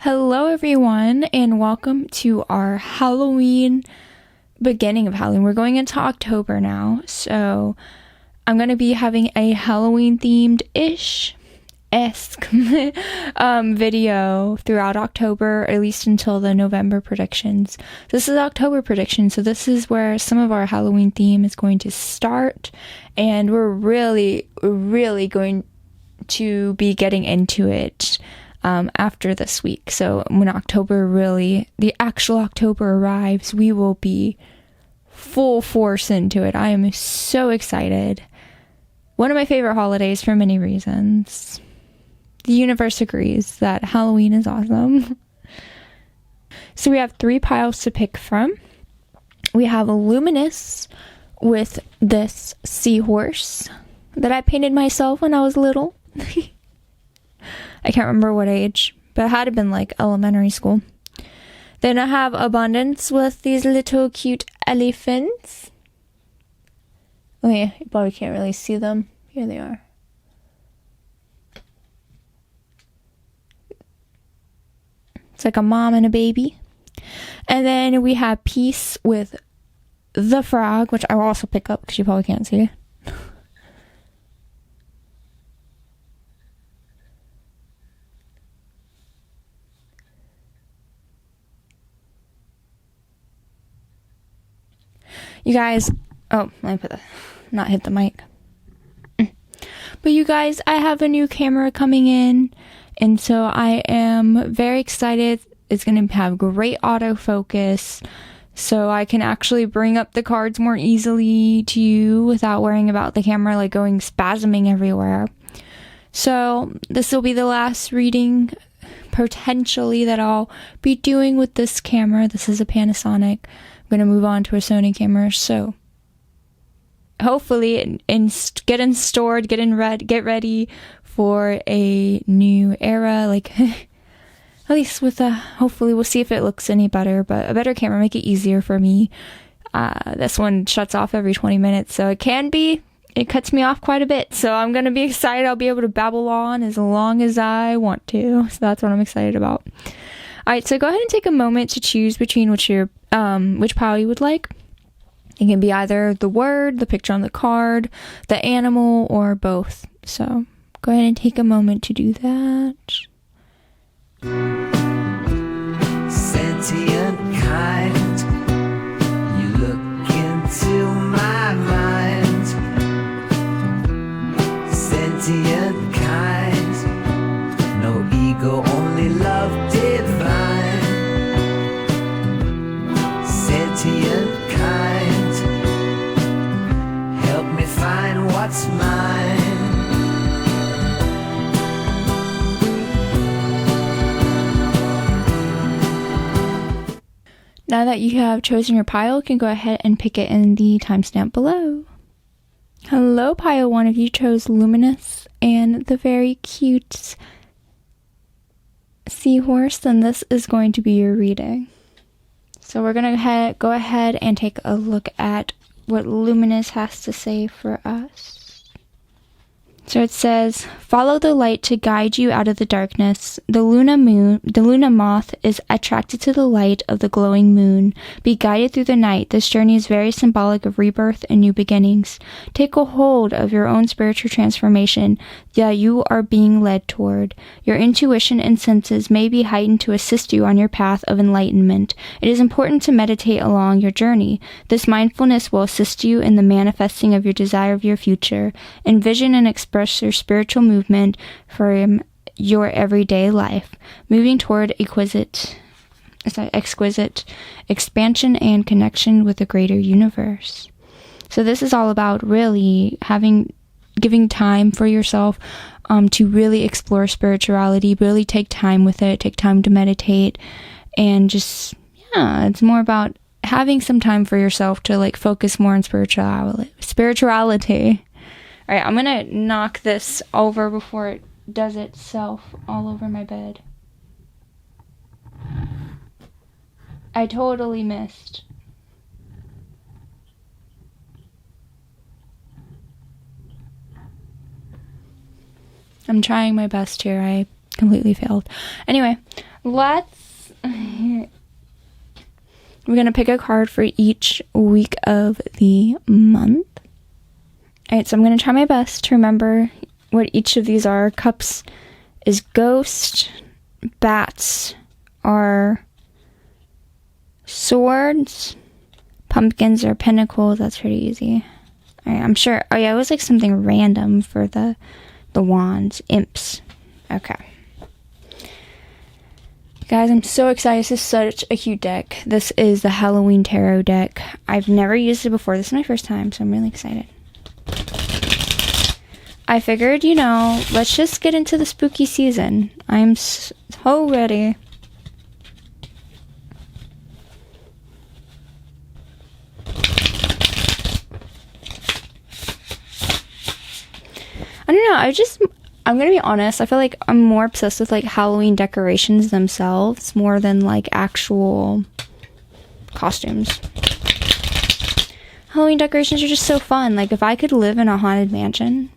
Hello everyone and welcome to our beginning of Halloween. We're going into October now, so I'm going to be having a Halloween themed-ish esque video throughout October, at least until the November predictions. This is October predictions, so this is where some of our Halloween theme is going to start, and we're really going to be getting into it after this week. So when the actual October arrives, we will be full force into it. I am so excited. One of my favorite holidays for many reasons. The universe agrees that Halloween is awesome. So we have 3 piles to pick from. We have a Luminous with this Seahorse that I painted myself when I was little. I can't remember what age, but it had to have been like elementary school. Then I have Abundance with these little cute elephants. Oh yeah, you probably can't really see them. Here they are. It's like a mom and a baby. And then we have Peace with the frog, which I will also pick up because you probably can't see it. You guys, oh, let me not hit the mic. But you guys, I have a new camera coming in, and so I am very excited. It's going to have great autofocus, so I can actually bring up the cards more easily to you without worrying about the camera like going spasming everywhere. So this will be the last reading, potentially, that I'll be doing with this camera. This is a Panasonic. I'm going to move on to a Sony camera, so hopefully get ready for a new era, like at least with hopefully we'll see if it looks any better, but a better camera make it easier for me. This one shuts off every 20 minutes, so it cuts me off quite a bit, so I'm going to be excited. I'll be able to babble on as long as I want to, so that's what I'm excited about. Alright, so go ahead and take a moment to choose between which pile you would like. It can be either the word, the picture on the card, the animal, or both. So go ahead and take a moment to do that. Sentient kind, you look into my mind. Sentient kind, no ego, only love divine. Sentient kind, help me find what's mine. Now that you have chosen your pile, you can go ahead and pick it in the timestamp below. Hello, pile 1 of you chose Luminous and the very cute Seahorse, and this is going to be your reading. So we're going to go ahead and take a look at what Luminous has to say for us. So it says, follow the light to guide you out of the darkness. The Luna moth is attracted to the light of the glowing moon. Be guided through the night. This journey is very symbolic of rebirth and new beginnings. Take a hold of your own spiritual transformation that you are being led toward. Your intuition and senses may be heightened to assist you on your path of enlightenment. It is important to meditate along your journey. This mindfulness will assist you in the manifesting of your desire of your future. Envision and express your spiritual movement from your everyday life, moving toward exquisite expansion and connection with the greater universe. So this is all about really giving time for yourself to really explore spirituality, really take time with it, take time to meditate, and just, it's more about having some time for yourself to like focus more on spirituality. All right, I'm going to knock this over before it does itself all over my bed. I totally missed. I'm trying my best here. I completely failed. Anyway, we're gonna pick a card for each week of the month. Alright, so I'm gonna try my best to remember what each of these are. Cups is ghost, bats are swords, pumpkins are pinnacles. That's pretty easy. Alright, I'm sure. Oh yeah, it was like something random for the wands. Imps. Okay. Guys, I'm so excited. This is such a cute deck. This is the Halloween Tarot deck. I've never used it before. This is my first time, so I'm really excited. I figured, let's just get into the spooky season. I'm so ready. I don't know, I'm gonna be honest, I feel like I'm more obsessed with like Halloween decorations themselves more than like actual costumes. Halloween decorations are just so fun. Like if I could live in a haunted mansion,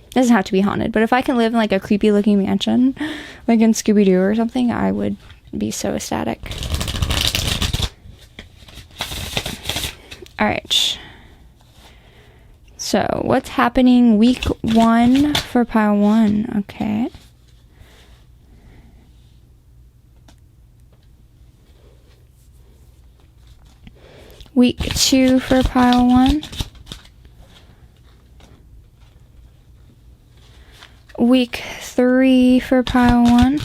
it doesn't have to be haunted, but if I can live in like a creepy looking mansion, like in Scooby-Doo or something, I would be so ecstatic. Alright. So, what's happening week 1 for pile 1? Okay. Week 2 for pile 1. Week 3 for pile 1.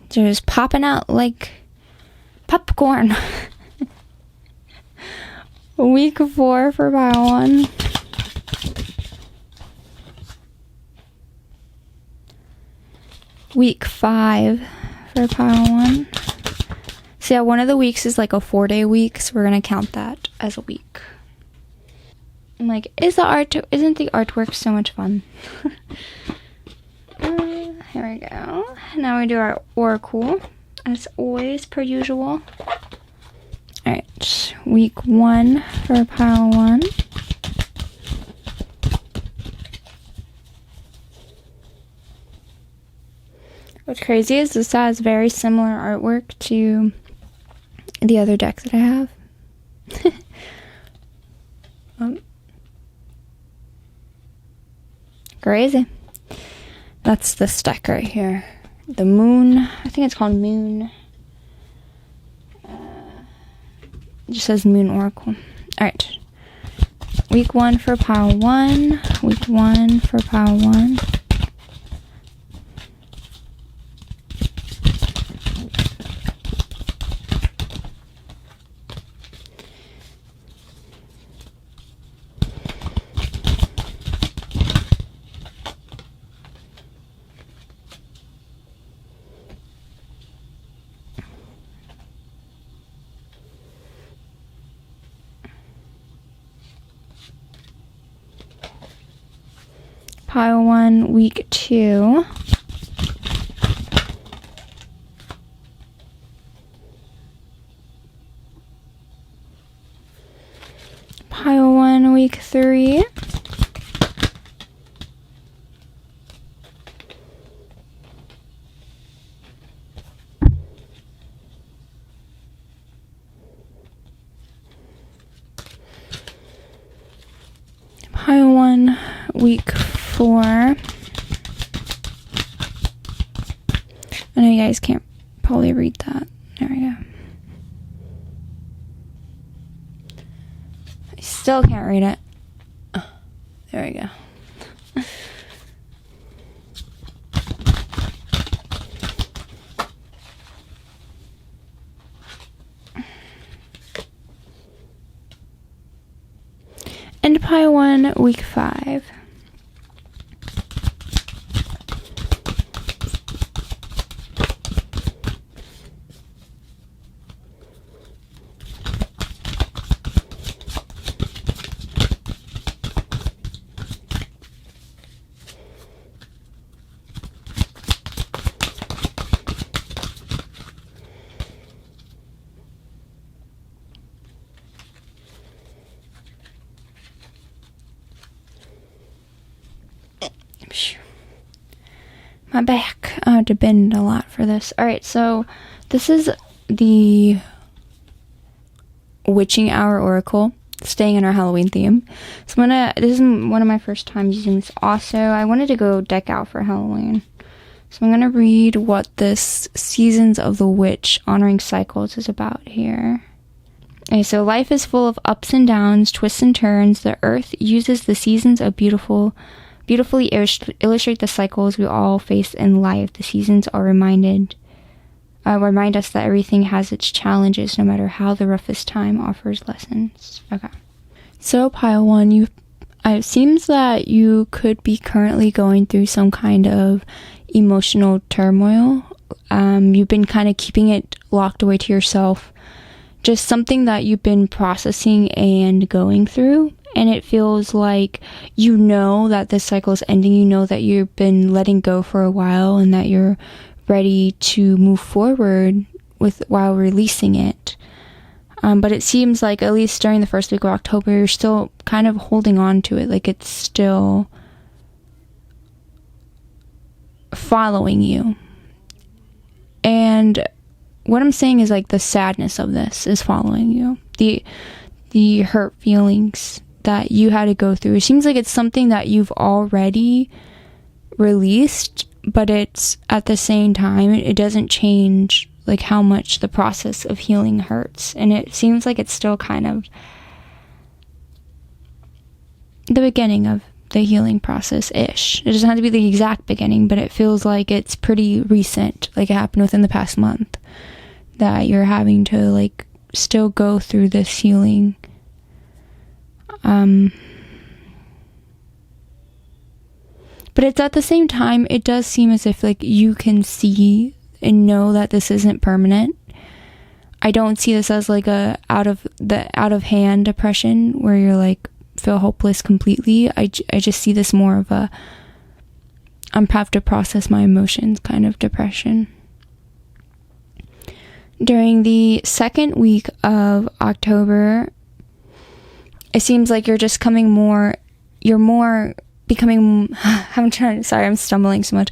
They're just popping out like popcorn. Week 4 for pile 1. Week 5 for pile 1. So yeah, one of the weeks is like a 4-day week, so we're gonna count that as a week. I'm like, isn't the artwork so much fun? Here we go. Now we do our oracle, as always, per usual. Alright, week 1 for pile 1. What's crazy is this has very similar artwork to the other deck that I have. Crazy. That's this deck right here. The moon. I think it's called Moon. It just says Moon Oracle. Alright. Week 1 for pile 1. Week 1 for pile 1. Pile 1, week 2. Pile 1, week 3. Pile 1, week 4. I know you guys can't probably read that. There we go. I still can't read it. Oh, there we go. And pile 1, week 5. My back. I had to bend a lot for this. Alright, so this is the Witching Hour Oracle, staying in our Halloween theme. So this is one of my first times using this also. I wanted to go deck out for Halloween. So I'm going to read what this Seasons of the Witch Honoring Cycles is about here. Okay, so life is full of ups and downs, twists and turns. The earth uses the seasons of beautifully illustrate the cycles we all face in life. The seasons are remind us that everything has its challenges, no matter how the roughest time offers lessons. Okay. So pile 1, it seems that you could be currently going through some kind of emotional turmoil. You've been kind of keeping it locked away to yourself. Just something that you've been processing and going through. And it feels like you know that this cycle is ending. You know that you've been letting go for a while and that you're ready to move forward while releasing it. But it seems like, at least during the first week of October, you're still kind of holding on to it. Like it's still following you. And what I'm saying is, like, the sadness of this is following you. The hurt feelings that you had to go through. It seems like it's something that you've already released, but it's at the same time, it doesn't change like how much the process of healing hurts. And it seems like it's still kind of the beginning of the healing process-ish. It doesn't have to be the exact beginning, but it feels like it's pretty recent, like it happened within the past month, that you're having to like still go through this healing. But it's at the same time, it does seem as if like you can see and know that this isn't permanent. I don't see this as like a out of hand depression where you're like feel hopeless completely. I just see this more of a I'm have to process my emotions kind of depression. During the second week of October, it seems like you're just becoming, I'm stumbling so much.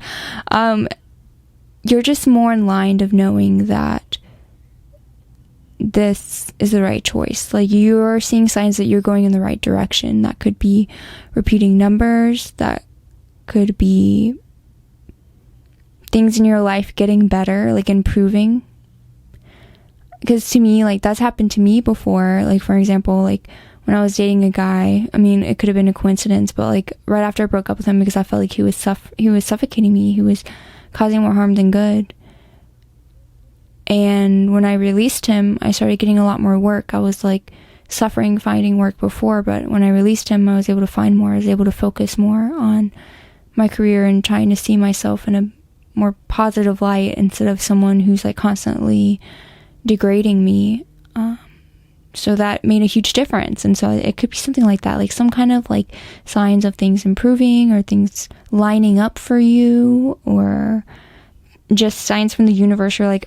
You're just more in line of knowing that this is the right choice. Like, you're seeing signs that you're going in the right direction. That could be repeating numbers. That could be things in your life getting better, like improving. Because to me, like, that's happened to me before. Like, for example, like, when I was dating a guy, I mean, it could have been a coincidence, but like right after I broke up with him, because I felt like he was suffocating me, he was causing more harm than good. And when I released him, I started getting a lot more work. I was like suffering finding work before, but when I released him, I was able to find more. I was able to focus more on my career and trying to see myself in a more positive light instead of someone who's like constantly degrading me. So that made a huge difference. And so it could be something like that, like some kind of like signs of things improving or things lining up for you, or just signs from the universe. You're like,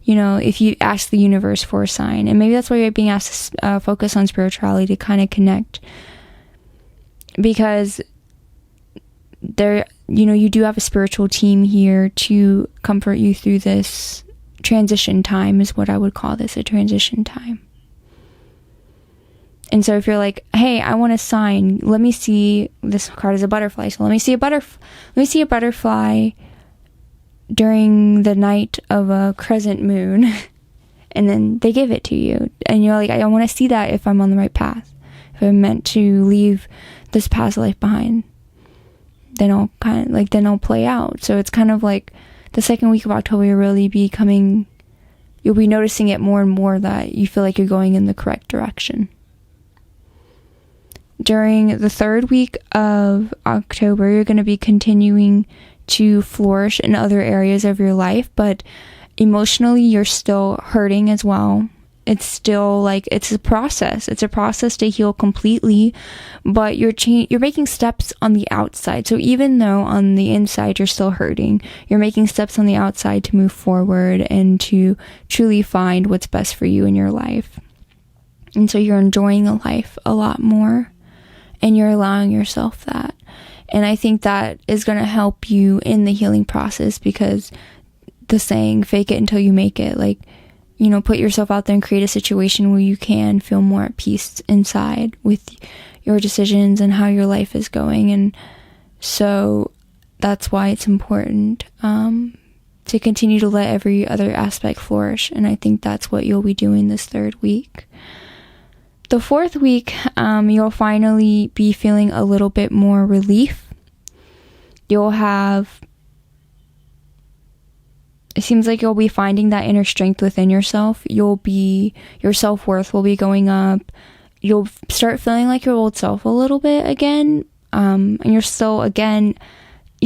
if you ask the universe for a sign, and maybe that's why you're being asked to focus on spirituality, to kind of connect, because there, you do have a spiritual team here to comfort you through this transition time, is what I would call this, a transition time. And so if you're like, hey, I want a sign, let me see, this card is a butterfly, so let me see a butterfly during the night of a crescent moon. And then they give it to you, and you're like, I want to see that if I'm on the right path, if I'm meant to leave this past life behind, then I'll play out. So it's kind of like the second week of October, you'll be noticing it more and more, that you feel like you're going in the correct direction. During the third week of October, you're going to be continuing to flourish in other areas of your life, but emotionally, you're still hurting as well. It's still like, it's a process. It's a process to heal completely, but you're making steps on the outside. So even though on the inside you're still hurting, you're making steps on the outside to move forward and to truly find what's best for you in your life. And so you're enjoying life a lot more, and you're allowing yourself that. And I think that is going to help you in the healing process, because the saying, fake it until you make it, like, you know, put yourself out there and create a situation where you can feel more at peace inside with your decisions and how your life is going. And so that's why it's important to continue to let every other aspect flourish. And I think that's what you'll be doing this 3rd week. The 4th week, you'll finally be feeling a little bit more relief. You'll have, it seems like you'll be finding that inner strength within yourself. Your self-worth will be going up. You'll start feeling like your old self a little bit again. And you're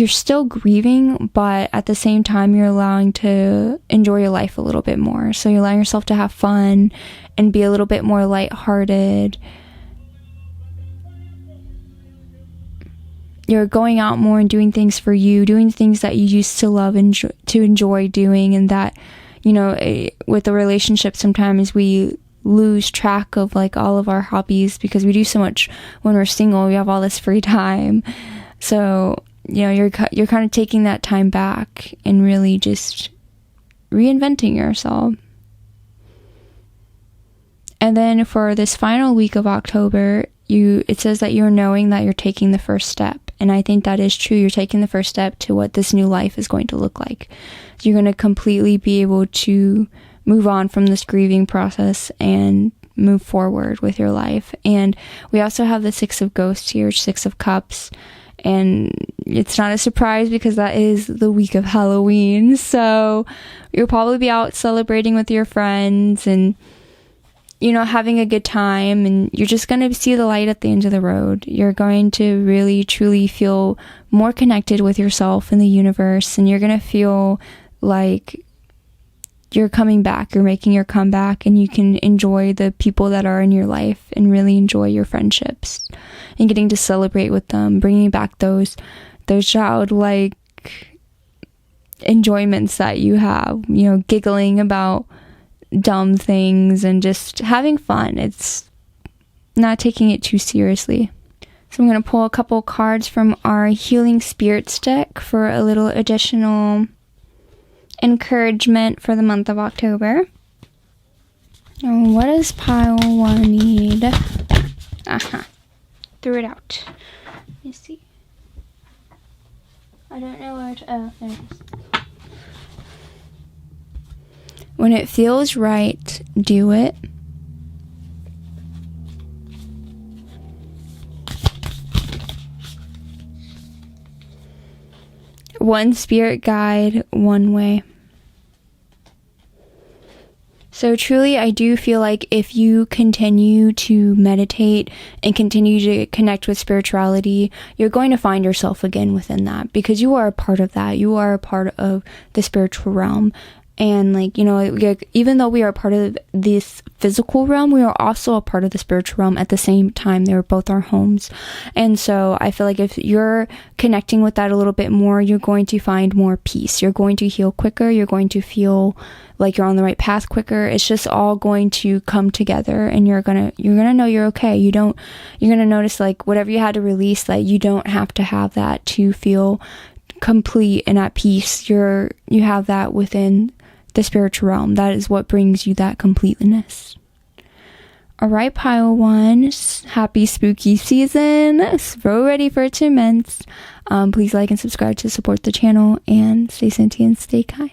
still grieving, but at the same time, you're allowing to enjoy your life a little bit more. So you're allowing yourself to have fun and be a little bit more lighthearted. You're going out more and doing things for you, doing things that you used to love and to enjoy doing. And that, you know, with the relationship, sometimes we lose track of like all of our hobbies because we do so much when we're single. We have all this free time. So, you know, you're kind of taking that time back and really just reinventing yourself. And then for this final week of October, it says that you're knowing that you're taking the first step. And I think that is true. You're taking the first step to what this new life is going to look like. You're going to completely be able to move on from this grieving process and move forward with your life. And we also have the 6 of Ghosts here, 6 of Cups. And it's not a surprise because that is the week of Halloween. So you'll probably be out celebrating with your friends and, you know, having a good time. And you're just going to see the light at the end of the road. You're going to really, truly feel more connected with yourself and the universe. And you're going to feel like you're coming back, you're making your comeback, and you can enjoy the people that are in your life and really enjoy your friendships and getting to celebrate with them, bringing back those childlike enjoyments that you have, you know, giggling about dumb things and just having fun. It's not taking it too seriously. So I'm going to pull a couple cards from our Healing Spirits deck for a little additional encouragement for the month of October. And what does pile 1 need? Threw it out. Let me see. I don't know where to... Oh, there it is. When it feels right, do it. One spirit guide, one way. So truly, I do feel like if you continue to meditate and continue to connect with spirituality, you're going to find yourself again within that, because you are a part of that. You are a part of the spiritual realm. And like, you know, even though we are part of this physical realm, we are also a part of the spiritual realm at the same time. They're both our homes. And so I feel like if you're connecting with that a little bit more, you're going to find more peace. You're going to heal quicker. You're going to feel like you're on the right path quicker. It's just all going to come together, and you're gonna know you're okay. You're gonna notice like whatever you had to release, that you don't have to have that to feel complete and at peace. You have that within the spiritual realm. That is what brings you that completeness. All right, pile 1, happy spooky season. So ready for it to commence. Please like and subscribe to support the channel, and stay sentient, stay kind.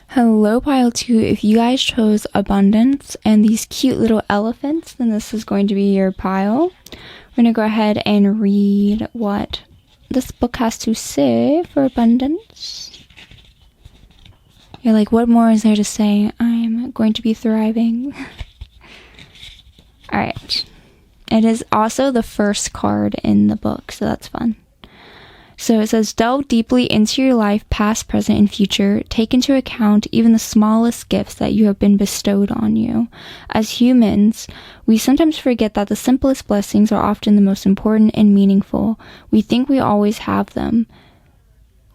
Hello, pile 2. If you guys chose abundance and these cute little elephants, then this is going to be your pile. We're going to go ahead and read what this book has to say for abundance. You're like, what more is there to say? I'm going to be thriving. Alright. It is also the first card in the book, so that's fun. So it says, delve deeply into your life, past, present, and future. Take into account even the smallest gifts that you have been bestowed on you. As humans, we sometimes forget that the simplest blessings are often the most important and meaningful. We think we always have them.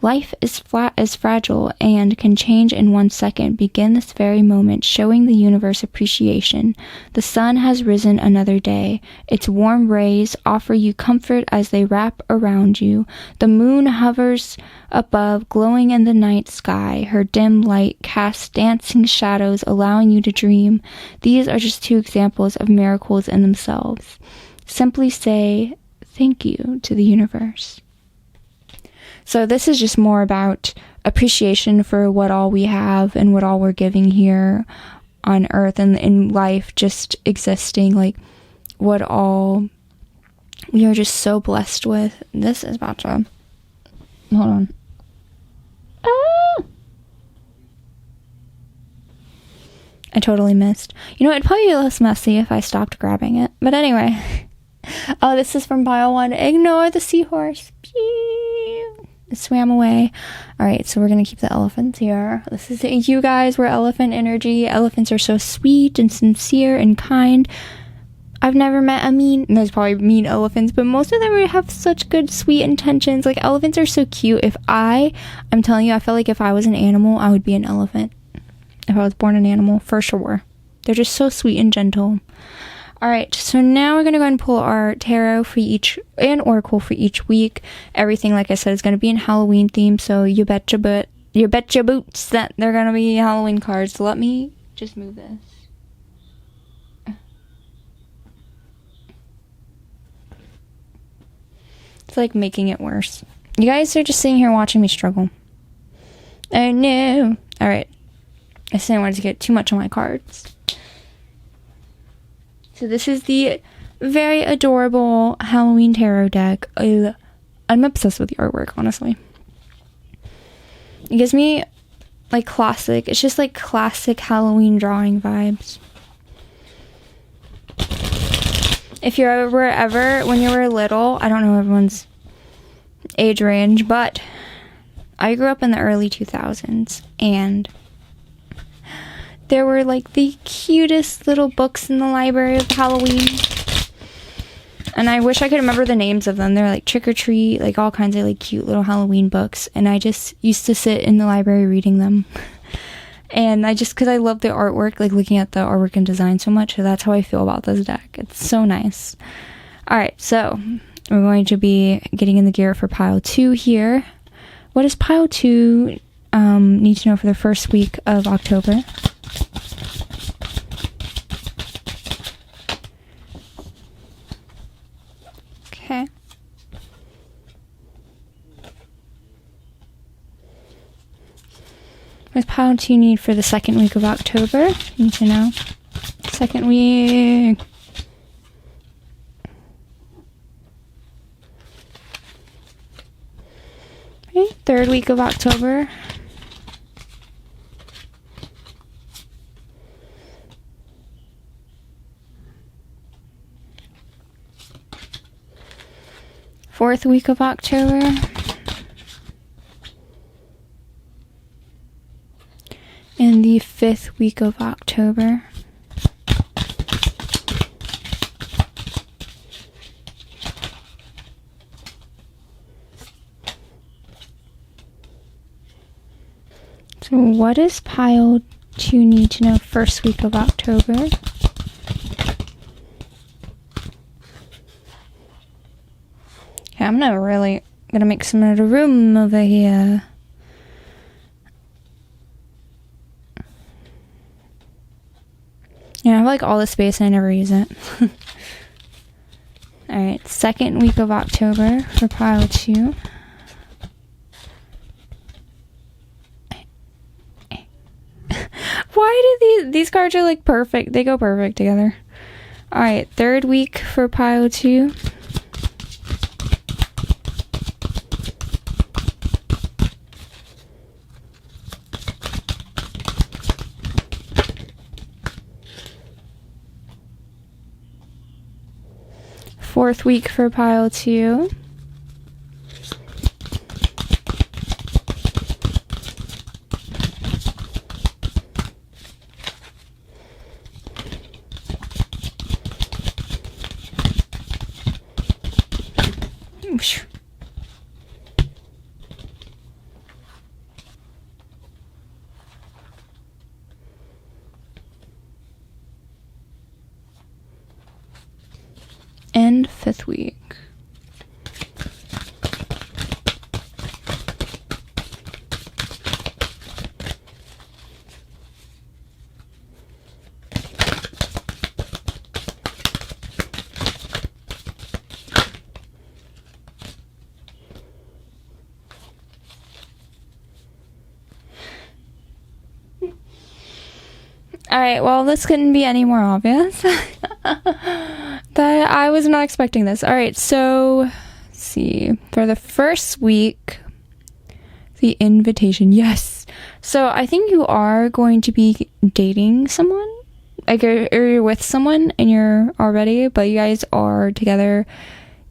Life is fragile and can change in 1 second. Begin this very moment, showing the universe appreciation. The sun has risen another day. Its warm rays offer you comfort as they wrap around you. The moon hovers above, glowing in the night sky. Her dim light casts dancing shadows, allowing you to dream. These are just 2 examples of miracles in themselves. Simply say thank you to the universe. So this is just more about appreciation for what all we have and what all we're giving here on earth and in life, just existing, like what all we are just so blessed with. This is about to, hold on. I totally missed. You know, it'd probably be less messy if I stopped grabbing it. But anyway. Oh, this is from pile 1. Ignore the seahorse. It swam away. Alright, so we're going to keep the elephants here. This is you guys. We're elephant energy. Elephants are so sweet and sincere and kind. I've never met a mean... There's probably mean elephants, but most of them have such good, sweet intentions. Like, elephants are so cute. I'm telling you, I feel like if I was an animal, I would be an elephant. If I was born an animal, for sure. They're just so sweet and gentle. Alright, so now we're going to go ahead and pull our tarot for each, and oracle for each week. Everything, like I said, is going to be in Halloween theme, so you bet your boots that they're going to be Halloween cards. So let me just move this. It's like making it worse. You guys are just sitting here watching me struggle. Oh no. Alright. I said I wanted to get too much on my cards. So this is the very adorable Halloween tarot deck. I'm obsessed with the artwork, honestly. It gives me like classic, it's just like classic Halloween drawing vibes. If you were ever, when you were little, I don't know everyone's age range, but I grew up in the early 2000s, and there were like the cutest little books in the library of Halloween. And I wish I could remember the names of them. They're like Trick or Treat, like all kinds of like cute little Halloween books. And I just used to sit in the library reading them. And because I love the artwork, like looking at the artwork and design so much. So that's how I feel about this deck. It's so nice. Alright, so we're going to be getting in the gear for pile 2 here. What does pile 2 need to know for the first week of October? Okay. What pile do you need for the second week of October? Need to know. Second week. Okay, third week of October. Fourth week of October. And the 5th week of October. So what does pile 2 need to know first week of October? I'm gonna make some of the room over here. Yeah, I have like all the space and I never use it. Alright, second week of October for pile 2. Why do these cards are like perfect? They go perfect together. Alright, third week for pile 2. Fourth week for pile 2. and 5th week. Alright, well, this couldn't be any more obvious. That I was not expecting this. Alright, so, let's see. For the first week, the invitation. Yes. So, I think you are going to be dating someone. Like, or you're with someone and you're already, but you guys are together.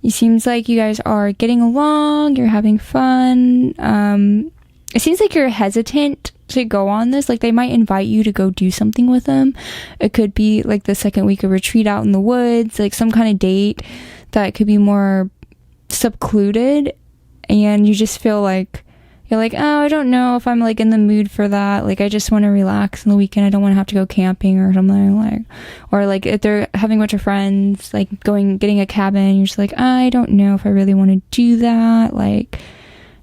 It seems like you guys are getting along. You're having fun. It seems like you're hesitant to go on this. Like, they might invite you to go do something with them. It could be like the second week of retreat out in the woods, like some kind of date that could be more secluded, and you just feel like you're like, oh, I don't know if I'm like in the mood for that. Like, I just want to relax on the weekend. I don't want to have to go camping or something. Like, or like if they're having a bunch of friends, like getting a cabin, you're just like, I don't know if I really want to do that. Like,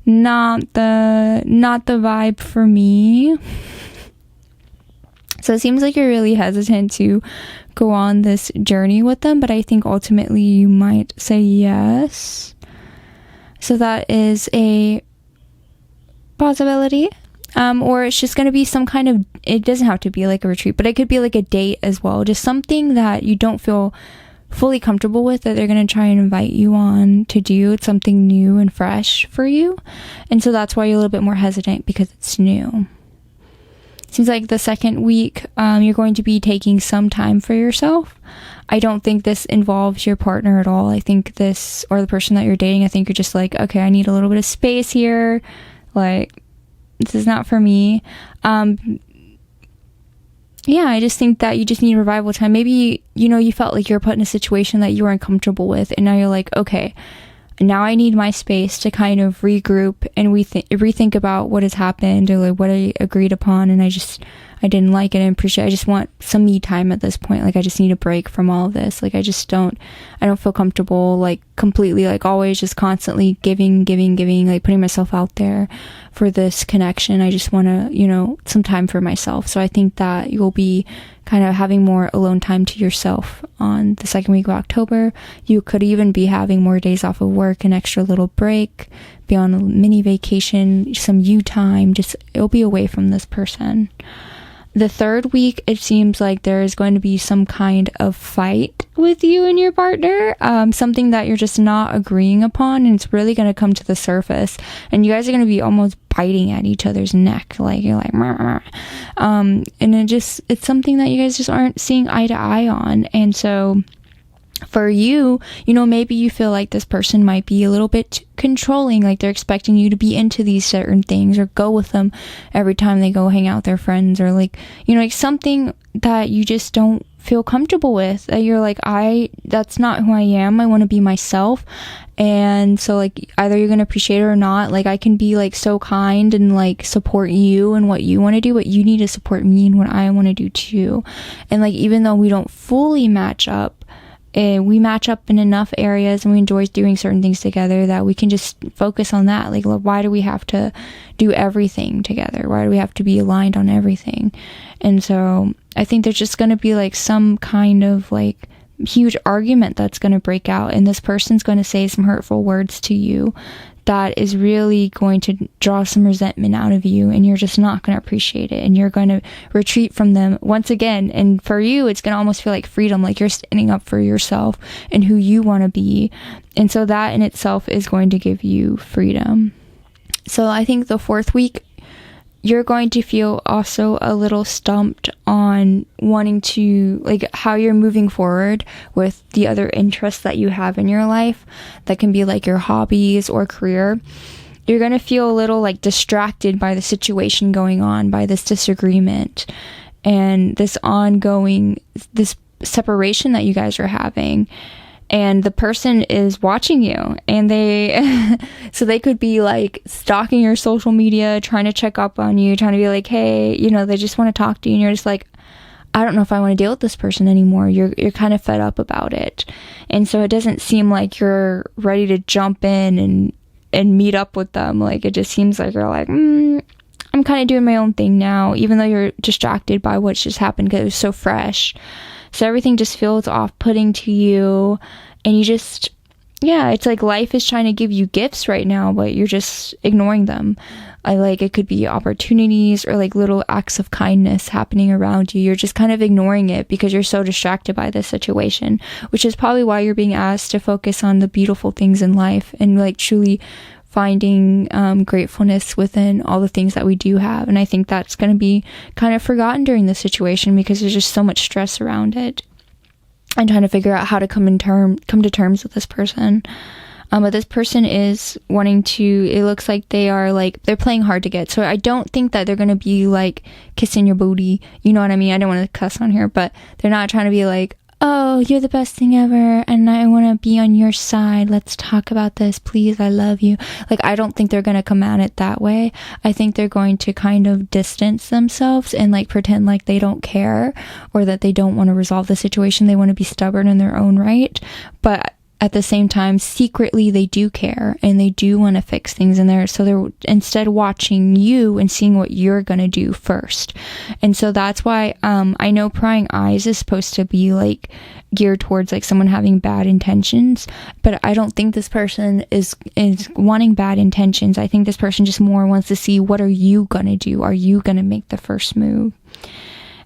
not the vibe for me. So it seems like you're really hesitant to go on this journey with them, but I think ultimately you might say yes. So that is a possibility. Or it's just going to be some kind of, it doesn't have to be like a retreat, but it could be like a date as well. Just something that you don't feel fully comfortable with, that they're going to try and invite you on to do. It's something new and fresh for you, and so that's why you're a little bit more hesitant, because it's new. Seems like the second week, you're going to be taking some time for yourself. I don't think this involves your partner at all. I think this, or the person that you're dating, I think you're just like, okay, I need a little bit of space here. Like, this is not for me. Yeah, I just think that you just need revival time. Maybe, you felt like you were put in a situation that you were uncomfortable with, and now you're like, okay, now I need my space to kind of regroup and rethink about what has happened, or like what I agreed upon, and I didn't like it and appreciate it. I just want some me time at this point. Like, I just need a break from all of this. Like, I don't feel comfortable, like, completely, like, always just constantly giving, like, putting myself out there for this connection. I just want to, some time for myself. So I think that you'll be kind of having more alone time to yourself on the second week of October. You could even be having more days off of work, an extra little break, be on a mini vacation, some you time. Just, it'll be away from this person. The third week, it seems like there is going to be some kind of fight with you and your partner, something that you're just not agreeing upon, and it's really going to come to the surface, and you guys are going to be almost biting at each other's neck, like, you're like, and it's something that you guys just aren't seeing eye to eye on. And so for you, maybe you feel like this person might be a little bit controlling, like they're expecting you to be into these certain things, or go with them every time they go hang out with their friends, or like, like something that you just don't feel comfortable with, that you're like, that's not who I am. I want to be myself. And so, like, either you're going to appreciate it or not. Like, I can be like so kind and like support you and what you want to do, but you need to support me and what I want to do too. And like, even though we don't fully match up, we match up in enough areas, and we enjoy doing certain things together, that we can just focus on that. Like, why do we have to do everything together? Why do we have to be aligned on everything? And so I think there's just going to be like some kind of like huge argument that's going to break out, and this person's going to say some hurtful words to you that is really going to draw some resentment out of you, and you're just not going to appreciate it, and you're going to retreat from them once again. And for you, it's going to almost feel like freedom, like you're standing up for yourself and who you want to be. And so that in itself is going to give you freedom. So I think the fourth week, you're going to feel also a little stumped on wanting to, like, how you're moving forward with the other interests that you have in your life. That can be like your hobbies or career. You're going to feel a little like distracted by the situation going on, by this disagreement and this separation that you guys are having. And the person is watching you, and so they could be like stalking your social media, trying to check up on you, trying to be like, hey, they just want to talk to you. And you're just like, I don't know if I want to deal with this person anymore. You're kind of fed up about it. And so it doesn't seem like you're ready to jump in and meet up with them. Like, it just seems like you're like, I'm kind of doing my own thing now, even though you're distracted by what's just happened because it was so fresh. So everything just feels off-putting to you, and you just, yeah, it's like life is trying to give you gifts right now, but you're just ignoring them. It could be opportunities or like little acts of kindness happening around you. You're just kind of ignoring it because you're so distracted by this situation, which is probably why you're being asked to focus on the beautiful things in life and like truly finding gratefulness within all the things that we do have. And I think that's going to be kind of forgotten during this situation because there's just so much stress around it and trying to figure out how to come to terms with this person. But this person is wanting to, it looks like they're playing hard to get. So I don't think that they're going to be like kissing your booty. You know what I mean? I don't want to cuss on here, but they're not trying to be like, oh, you're the best thing ever, and I want to be on your side. Let's talk about this, please. I love you. Like, I don't think they're going to come at it that way. I think they're going to kind of distance themselves and like pretend like they don't care or that they don't want to resolve the situation. They want to be stubborn in their own right. But at the same time, secretly, they do care and they do want to fix things in there. So they're instead watching you and seeing what you're going to do first. And so that's why I know prying eyes is supposed to be like geared towards like someone having bad intentions. But I don't think this person is wanting bad intentions. I think this person just more wants to see, what are you going to do? Are you going to make the first move?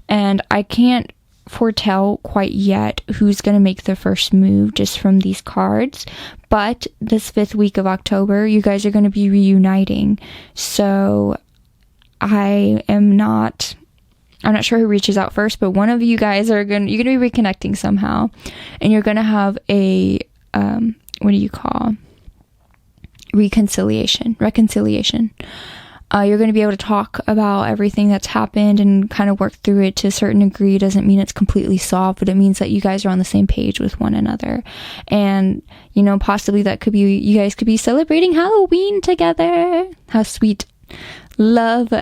And I can't foretell quite yet who's going to make the first move just from these cards, but this 5th week of October you guys are going to be reuniting. So I'm not sure who reaches out first, but one of you guys you're going to be reconnecting somehow, and you're going to have a what do you call reconciliation. You're going to be able to talk about everything that's happened and kind of work through it to a certain degree. It doesn't mean it's completely solved, but it means that you guys are on the same page with one another. And, you know, possibly that could be, you guys could be celebrating Halloween together. How sweet. Love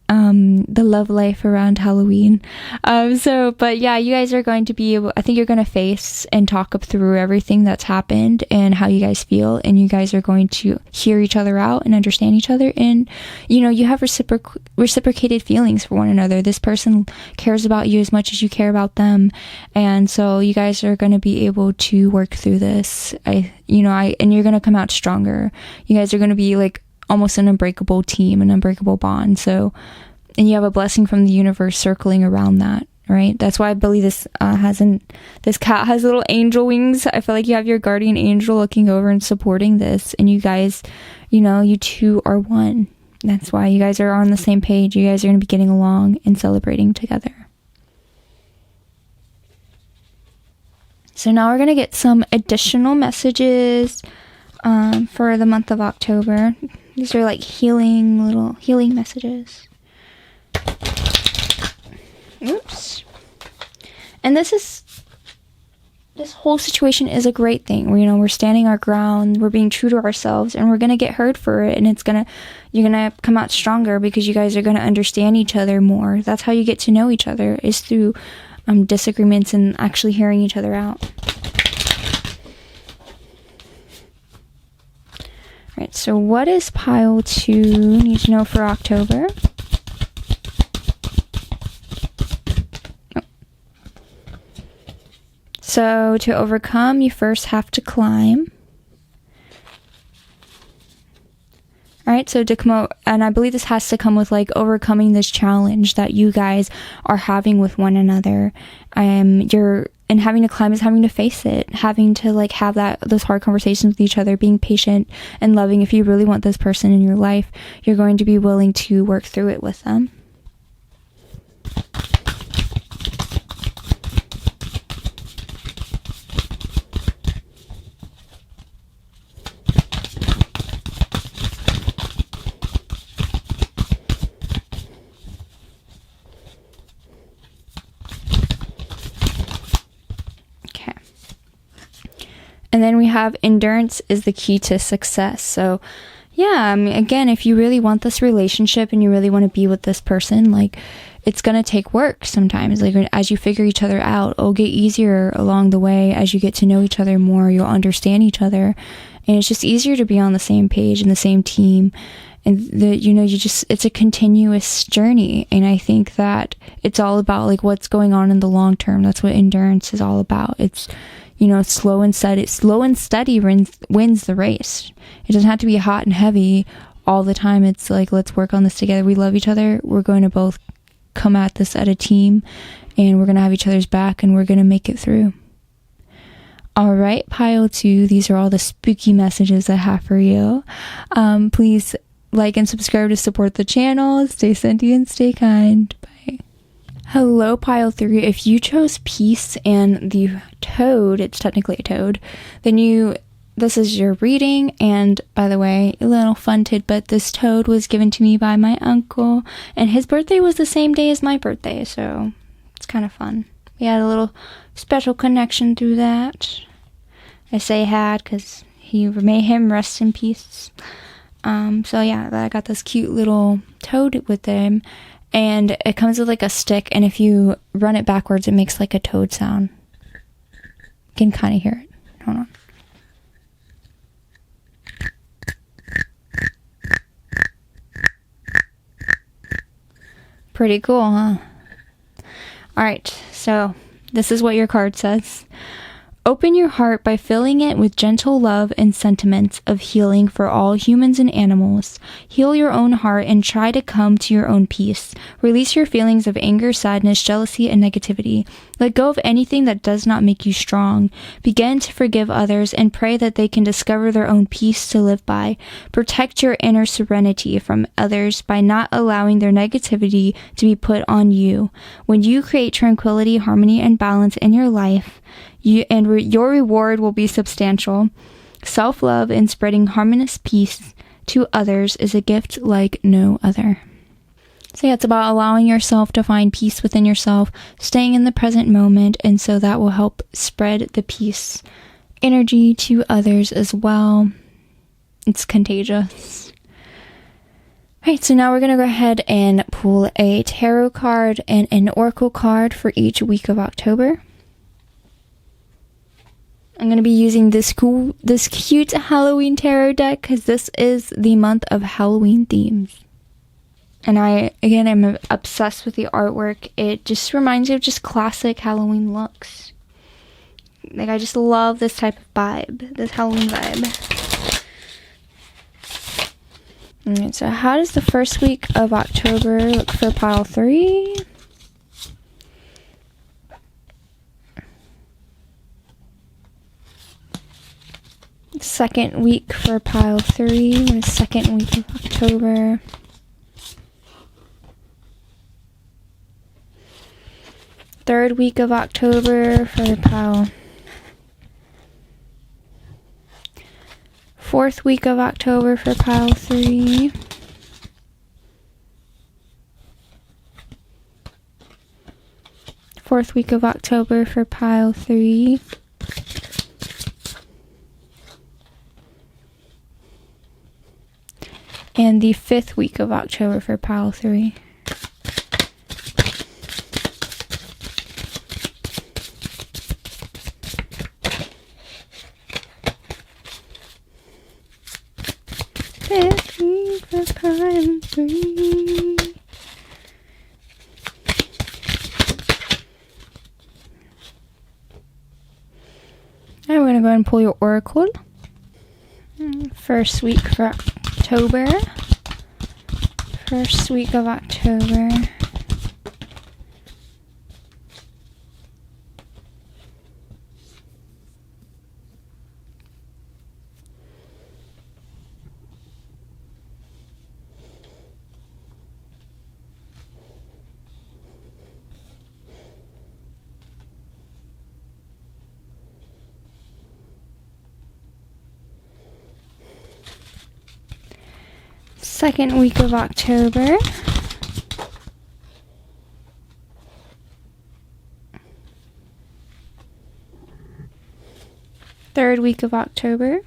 the love life around Halloween. But yeah, you guys are going to be able, I think you're going to face and talk up through everything that's happened and how you guys feel, and you guys are going to hear each other out and understand each other, and you know, you have reciprocated feelings for one another. This person cares about you as much as you care about them, and so you guys are going to be able to work through this. And you're going to come out stronger. You guys are going to be like almost an unbreakable team, an unbreakable bond. So, and you have a blessing from the universe circling around that, right? That's why I believe this cat has little angel wings. I feel like you have your guardian angel looking over and supporting this, and you guys, you two are one. That's why you guys are on the same page. You guys are going to be getting along and celebrating together. So now we're going to get some additional messages for the month of October. These are like little healing messages. Oops. And this whole situation is a great thing. We're standing our ground, we're being true to ourselves, and we're going to get heard for it, and you're going to come out stronger because you guys are going to understand each other more. That's how you get to know each other, is through disagreements and actually hearing each other out. Right, so what does pile 2 need to know for October? Oh. So to overcome, you first have to climb. Alright, so to come out, and I believe this has to come with like overcoming this challenge that you guys are having with one another. And having to climb is having to face it, having to like have those hard conversations with each other, being patient and loving. If you really want this person in your life, you're going to be willing to work through it with them. And then we have endurance is the key to success. So yeah, again, if you really want this relationship and you really want to be with this person, like it's going to take work sometimes. Like, as you figure each other out, it'll get easier along the way. As you get to know each other more, you'll understand each other, and it's just easier to be on the same page and the same team. And it's a continuous journey. And I think that it's all about like what's going on in the long term. That's what endurance is all about. It's, slow and steady wins the race. It doesn't have to be hot and heavy all the time. It's like, let's work on this together. We love each other. We're going to both come at this at a team, and we're going to have each other's back, and we're going to make it through. All right, pile 2. These are all the spooky messages I have for you. Please like and subscribe to support the channel. Stay sentient, stay kind. Bye. Hello, pile 3. If you chose peace and the toad, it's technically a toad, then this is your reading. And by the way, a little fun tidbit, this toad was given to me by my uncle, and his birthday was the same day as my birthday, so it's kind of fun. We had a little special connection through that. I say had because may him rest in peace. So yeah, I got this cute little toad with him, and it comes with like a stick, and if you run it backwards, it makes like a toad sound. You can kind of hear it. Hold on. Pretty cool, huh? Alright, so this is what your card says. Open your heart by filling it with gentle love and sentiments of healing for all humans and animals. Heal your own heart and try to come to your own peace. Release your feelings of anger, sadness, jealousy, and negativity. Let go of anything that does not make you strong. Begin to forgive others and pray that they can discover their own peace to live by. Protect your inner serenity from others by not allowing their negativity to be put on you. When you create tranquility, harmony, and balance in your life, your reward will be substantial. Self-love and spreading harmonious peace to others is a gift like no other. So yeah, it's about allowing yourself to find peace within yourself, staying in the present moment, and so that will help spread the peace energy to others as well. It's contagious. Alright, so now we're going to go ahead and pull a tarot card and an oracle card for each week of October. I'm going to be using this cute Halloween tarot deck because this is the month of Halloween themes. And I'm obsessed with the artwork. It just reminds me of just classic Halloween looks. Like, I just love this type of vibe, this Halloween vibe. Alright, so how does the first week of October look for pile 3? Second week for pile 3. What is second week of October? Third week of October for pile. Fourth week of October for pile 3. Fourth week of October for pile 3. And the 5th week of October for pile 3. Fifth week for pile 3. Now we're going to go ahead and pull your oracle. First week for October. First week of October. Second week of October. Third week of October.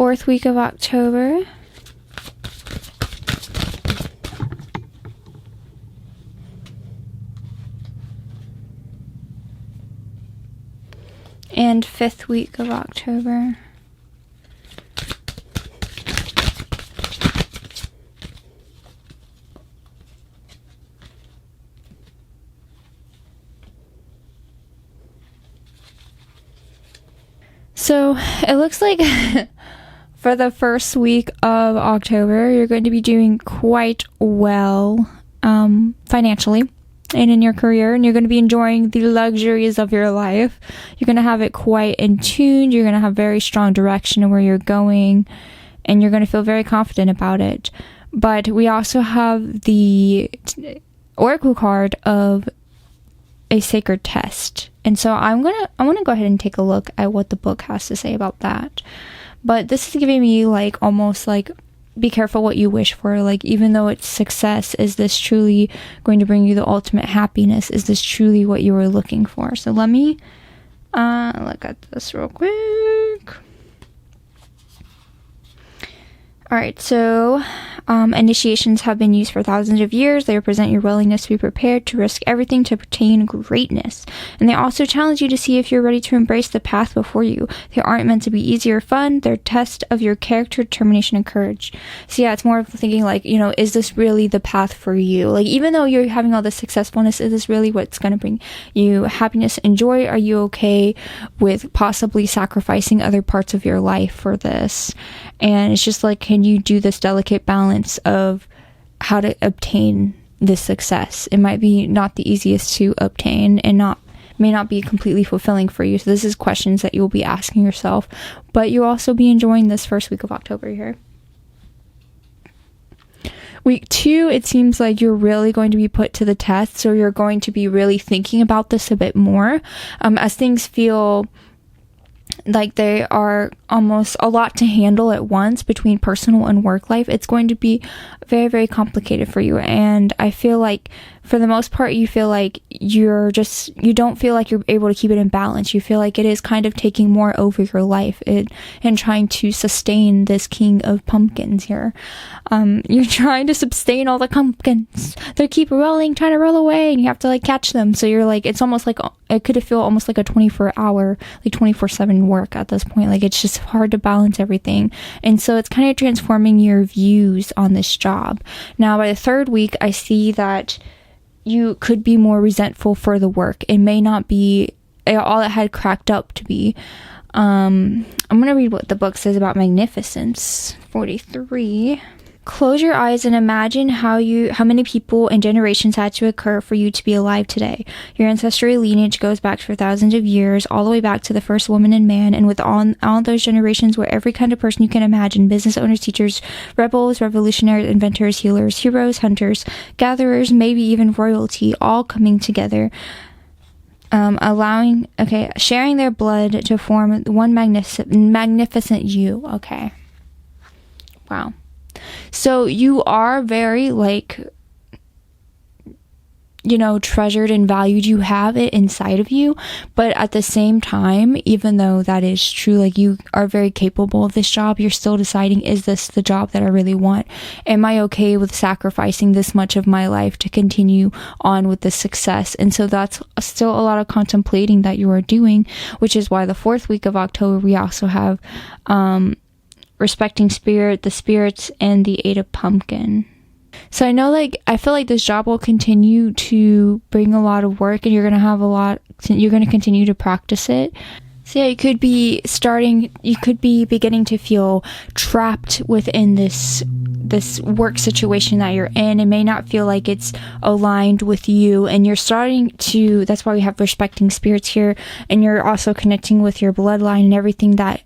4th week of October. And 5th week of October. So it looks like for the first week of October, you're going to be doing quite well financially and in your career, and you're going to be enjoying the luxuries of your life. You're going to have it quite in tune. You're going to have very strong direction in where you're going, and you're going to feel very confident about it. But we also have the oracle card of a sacred test. And so I want to go ahead and take a look at what the book has to say about that. But this is giving me like almost like, be careful what you wish for. Like, even though it's success, is this truly going to bring you the ultimate happiness? Is this truly what you were looking for? So let me look at this real quick. All right, so initiations have been used for thousands of years. They represent your willingness to be prepared to risk everything to attain greatness. And they also challenge you to see if you're ready to embrace the path before you. They aren't meant to be easy or fun. They're a test of your character, determination, and courage. So yeah, it's more of thinking like, you know, is this really the path for you? Like, even though you're having all this successfulness, is this really what's going to bring you happiness and joy? Are you okay with possibly sacrificing other parts of your life for this? And it's just like, can you do this delicate balance of how to obtain this success? It might be not the easiest to obtain and may not be completely fulfilling for you. So this is questions that you'll be asking yourself, but you'll also be enjoying this first week of October here. Week 2, it seems like you're really going to be put to the test. So you're going to be really thinking about this a bit more, as things feel like they are almost a lot to handle at once between personal and work life. It's going to be very, very complicated for you. And I feel like for the most part, you feel like you don't feel like you're able to keep it in balance. You feel like it is kind of taking more over your life and trying to sustain this king of pumpkins here. You're trying to sustain all the pumpkins. They keep trying to roll away, and you have to like catch them. So you're like, it's almost like, it could feel almost like a 24-hour, like 24/7 work at this point. Like, it's just hard to balance everything. And so it's kind of transforming your views on this job. Now, by the 3rd week, I see that you could be more resentful for the work. It may not be all it had cracked up to be. I'm going to read what the book says about magnificence. 43. Close your eyes and imagine how many people and generations had to occur for you to be alive today. Your ancestral lineage goes back for thousands of years, all the way back to the first woman and man, and with all those generations were every kind of person you can imagine: business owners, teachers, rebels, revolutionaries, inventors, healers, heroes, hunters, gatherers, maybe even royalty, all coming together, sharing their blood to form one magnificent you. Okay. Wow. So you are very treasured and valued. You have it inside of you, but at the same time, even though that is true, like, you are very capable of this job, you're still deciding, is this the job that I really want? Am I okay with sacrificing this much of my life to continue on with this success? And so that's still a lot of contemplating that you are doing, which is why the 4th week of October, we also have, respecting spirit, the spirits, and the 8 of pumpkin. So I feel like this job will continue to bring a lot of work, and you're going to continue to practice it. So yeah, you could be beginning to feel trapped within this work situation that you're in. It may not feel like it's aligned with you, and you're starting to, that's why we have respecting spirits here, and you're also connecting with your bloodline and everything that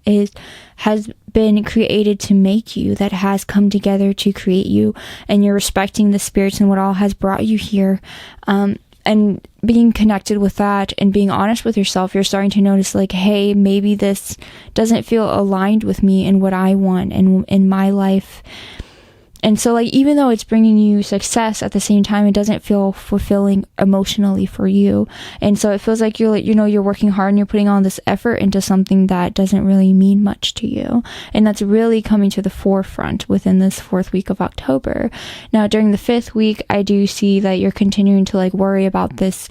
has been created to make you, that has come together to create you, and you're respecting the spirits and what all has brought you here, and being connected with that and being honest with yourself. You're starting to notice, like, hey, maybe this doesn't feel aligned with me and what I want and in my life. And so like, even though it's bringing you success, at the same time, it doesn't feel fulfilling emotionally for you. And so it feels like you're like, you're working hard and you're putting all this effort into something that doesn't really mean much to you. And that's really coming to the forefront within this 4th week of October. Now, during the 5th week, I do see that you're continuing to like worry about this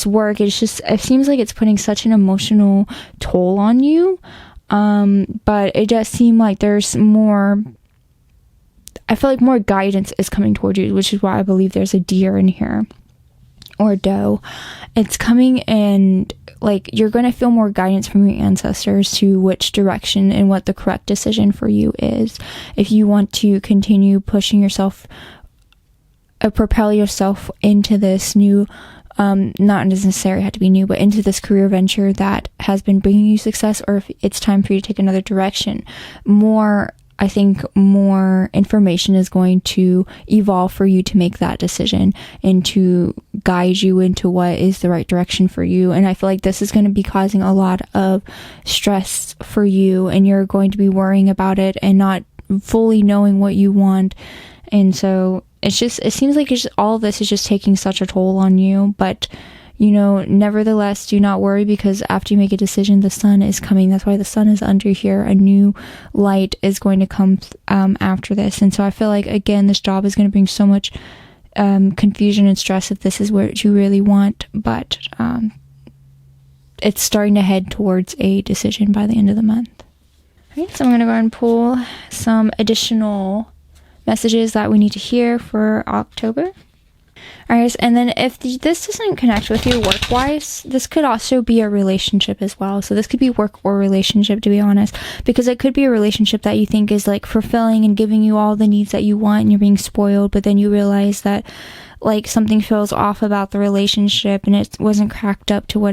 work. It seems like it's putting such an emotional toll on you. But it does seem like there's more, I feel like more guidance is coming toward you, which is why I believe there's a deer in here, or a doe. It's coming, and like, you're going to feel more guidance from your ancestors to which direction and what the correct decision for you is. If you want to continue pushing yourself, propel yourself into this new, not necessarily have to be new, but into this career venture that has been bringing you success, or if it's time for you to take another direction. I think more information is going to evolve for you to make that decision and to guide you into what is the right direction for you. And I feel like this is going to be causing a lot of stress for you, and you're going to be worrying about it and not fully knowing what you want. And so it seems like all of this is just taking such a toll on you. But nevertheless, do not worry, because after you make a decision, the sun is coming. That's why the sun is under here. A new light is going to come after this. And so I feel like, again, this job is going to bring so much confusion and stress if this is what you really want. But it's starting to head towards a decision by the end of the month. All right, so I'm going to go ahead and pull some additional messages that we need to hear for October. Alright, and then if this doesn't connect with you work-wise, this could also be a relationship as well. So this could be work or relationship, to be honest, because it could be a relationship that you think is like fulfilling and giving you all the needs that you want, and you're being spoiled, but then you realize that like something feels off about the relationship, and it wasn't cracked up to what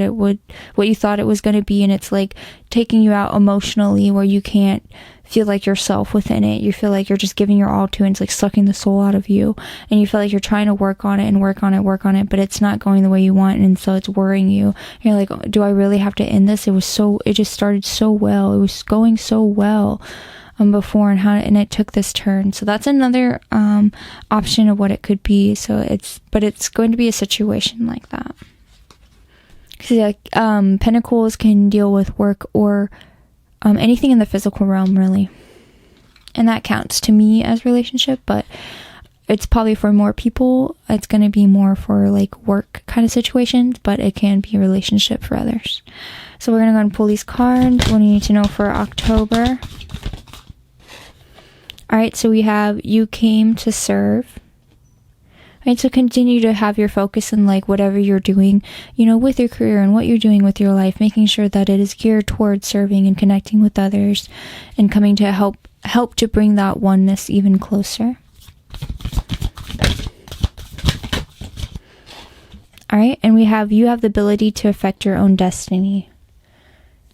you thought it was going to be, and it's like taking you out emotionally, where you can't feel like yourself within it. You feel like you're just giving your all to it, and it's like sucking the soul out of you, and you feel like you're trying to work on it, but it's not going the way you want, and so it's worrying you. And you're like, do I really have to end this? It just started so well. It was going so well before, and it took this turn. So that's another option of what it could be. So it's going to be a situation like that. Because Pentacles can deal with work or anything in the physical realm, really, and that counts to me as relationship. But it's probably for more people, it's going to be more for like work kind of situations, but it can be a relationship for others. So we're going to go and pull these cards. What do you need to know for October? Alright, so we have you came to serve. Alright, so continue to have your focus in like whatever you're doing, with your career and what you're doing with your life, making sure that it is geared towards serving and connecting with others and coming to help to bring that oneness even closer. Alright, and we have you have the ability to affect your own destiny.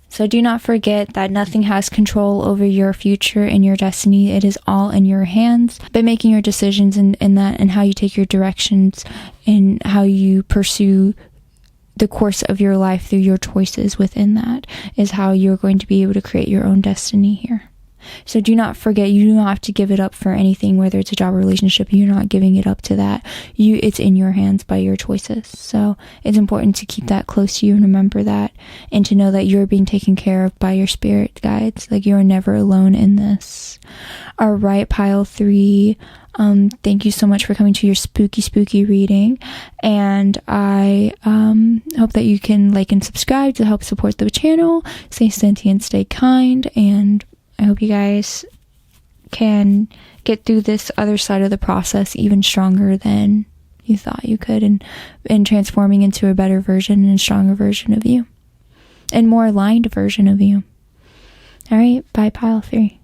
So do not forget that nothing has control over your future and your destiny. It is all in your hands. By making your decisions in that, and how you take your directions and how you pursue the course of your life through your choices within that, is how you're going to be able to create your own destiny here. So do not forget, you do not have to give it up for anything, whether it's a job or relationship. You're not giving it up to that. It's in your hands by your choices. So it's important to keep that close to you and remember that, and to know that you're being taken care of by your spirit guides. Like, you're never alone in this. All right, pile 3. Thank you so much for coming to your spooky reading, and I hope that you can like and subscribe to help support the channel. Stay sentient, stay kind, and I hope you guys can get through this other side of the process even stronger than you thought you could, and transforming into a better version and stronger version of you, and more aligned version of you. All right, bye, pile 3.